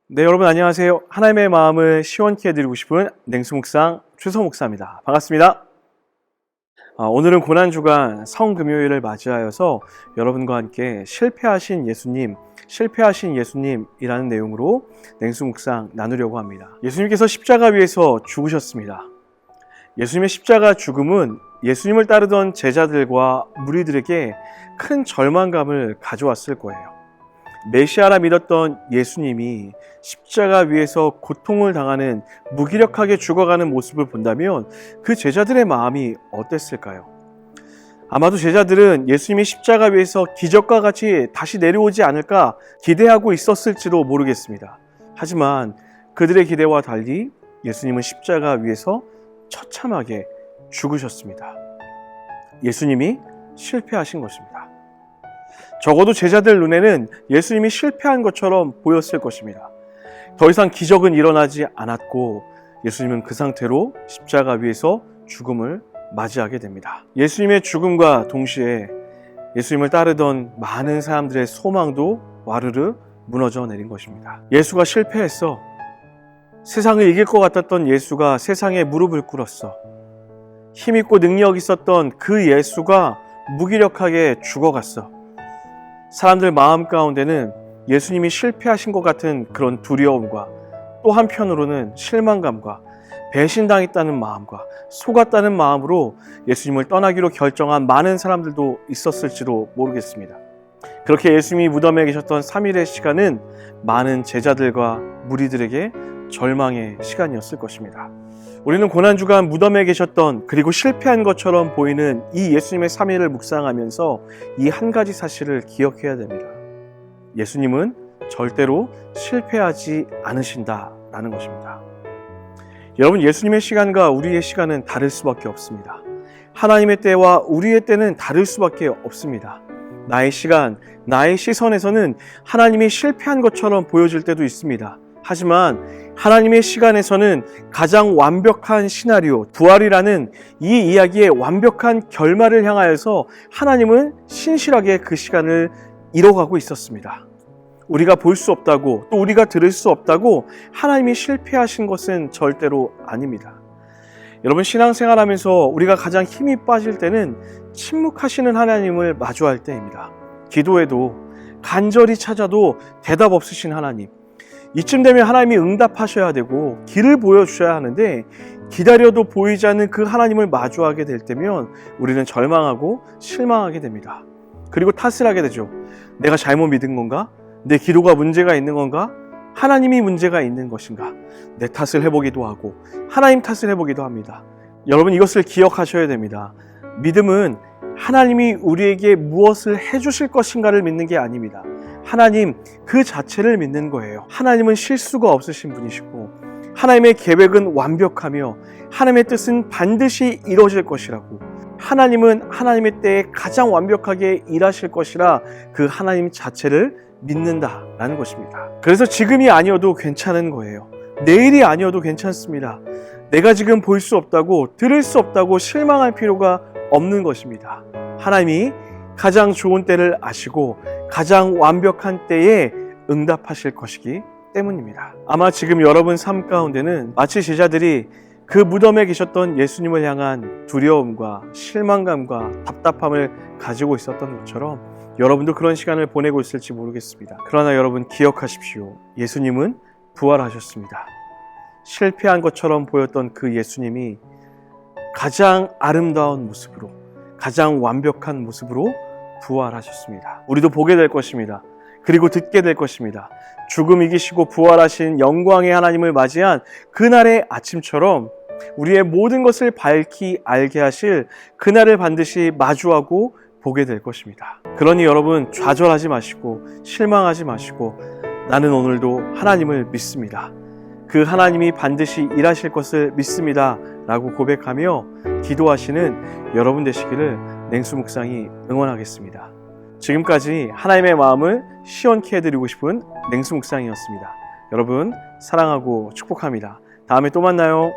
네, 여러분 안녕하세요. 하나님의 마음을 시원케 해드리고 싶은 냉수묵상 최성목사입니다. 반갑습니다. 오늘은 고난주간 성금요일을 맞이하여서 여러분과 함께 실패하신 예수님이라는 내용으로 냉수묵상 나누려고 합니다. 예수님께서 십자가 위에서 죽으셨습니다. 예수님의 십자가 죽음은 예수님을 따르던 제자들과 무리들에게 큰 절망감을 가져왔을 거예요. 메시아라 믿었던 예수님이 십자가 위에서 고통을 당하는 무기력하게 죽어가는 모습을 본다면 그 제자들의 마음이 어땠을까요? 아마도 제자들은 예수님이 십자가 위에서 기적과 같이 다시 내려오지 않을까 기대하고 있었을지도 모르겠습니다. 하지만 그들의 기대와 달리 예수님은 십자가 위에서 처참하게 죽으셨습니다. 예수님이 실패하신 것입니다. 적어도 제자들 눈에는 예수님이 실패한 것처럼 보였을 것입니다. 더 이상 기적은 일어나지 않았고 예수님은 그 상태로 십자가 위에서 죽음을 맞이하게 됩니다. 예수님의 죽음과 동시에 예수님을 따르던 많은 사람들의 소망도 와르르 무너져 내린 것입니다. 예수가 실패했어. 세상을 이길 것 같았던 예수가 세상에 무릎을 꿇었어. 힘있고 능력 있었던 그 예수가 무기력하게 죽어갔어. 사람들 마음 가운데는 예수님이 실패하신 것 같은 그런 두려움과 또 한편으로는 실망감과 배신당했다는 마음과 속았다는 마음으로 예수님을 떠나기로 결정한 많은 사람들도 있었을지도 모르겠습니다. 그렇게 예수님이 무덤에 계셨던 3일의 시간은 많은 제자들과 무리들에게 절망의 시간이었을 것입니다. 우리는 고난주간 무덤에 계셨던 그리고 실패한 것처럼 보이는 이 예수님의 3일을 묵상하면서 이 한 가지 사실을 기억해야 됩니다. 예수님은 절대로 실패하지 않으신다라는 것입니다. 여러분, 예수님의 시간과 우리의 시간은 다를 수밖에 없습니다. 하나님의 때와 우리의 때는 다를 수밖에 없습니다. 나의 시간, 나의 시선에서는 하나님이 실패한 것처럼 보여질 때도 있습니다. 하지만 하나님의 시간에서는 가장 완벽한 시나리오, 부활이라는 이 이야기의 완벽한 결말을 향하여서 하나님은 신실하게 그 시간을 이뤄가고 있었습니다. 우리가 볼 수 없다고 또 우리가 들을 수 없다고 하나님이 실패하신 것은 절대로 아닙니다. 여러분, 신앙생활하면서 우리가 가장 힘이 빠질 때는 침묵하시는 하나님을 마주할 때입니다. 기도해도 간절히 찾아도 대답 없으신 하나님, 이쯤 되면 하나님이 응답하셔야 되고 길을 보여주셔야 하는데 기다려도 보이지 않는 그 하나님을 마주하게 될 때면 우리는 절망하고 실망하게 됩니다. 그리고 탓을 하게 되죠. 내가 잘못 믿은 건가? 내 기도가 문제가 있는 건가? 하나님이 문제가 있는 것인가? 내 탓을 해보기도 하고 하나님 탓을 해보기도 합니다. 여러분, 이것을 기억하셔야 됩니다. 믿음은 하나님이 우리에게 무엇을 해주실 것인가를 믿는 게 아닙니다. 하나님 그 자체를 믿는 거예요. 하나님은 실수가 없으신 분이시고 하나님의 계획은 완벽하며 하나님의 뜻은 반드시 이루어질 것이라고, 하나님은 하나님의 때에 가장 완벽하게 일하실 것이라 그 하나님 자체를 믿는다라는 것입니다. 그래서 지금이 아니어도 괜찮은 거예요. 내일이 아니어도 괜찮습니다. 내가 지금 볼 수 없다고 들을 수 없다고 실망할 필요가 없는 것입니다. 하나님이 가장 좋은 때를 아시고 가장 완벽한 때에 응답하실 것이기 때문입니다. 아마 지금 여러분 삶 가운데는 마치 제자들이 그 무덤에 계셨던 예수님을 향한 두려움과 실망감과 답답함을 가지고 있었던 것처럼 여러분도 그런 시간을 보내고 있을지 모르겠습니다. 그러나 여러분, 기억하십시오. 예수님은 부활하셨습니다. 실패한 것처럼 보였던 그 예수님이 가장 아름다운 모습으로, 가장 완벽한 모습으로 부활하셨습니다. 우리도 보게 될 것입니다. 그리고 듣게 될 것입니다. 죽음 이기시고 부활하신 영광의 하나님을 맞이한 그날의 아침처럼 우리의 모든 것을 밝히 알게 하실 그날을 반드시 마주하고 보게 될 것입니다. 그러니 여러분, 좌절하지 마시고 실망하지 마시고 나는 오늘도 하나님을 믿습니다. 그 하나님이 반드시 일하실 것을 믿습니다 라고 고백하며 기도하시는 여러분 되시기를 냉수묵상이 응원하겠습니다. 지금까지 하나님의 마음을 시원케 해드리고 싶은 냉수묵상이었습니다. 여러분, 사랑하고 축복합니다. 다음에 또 만나요.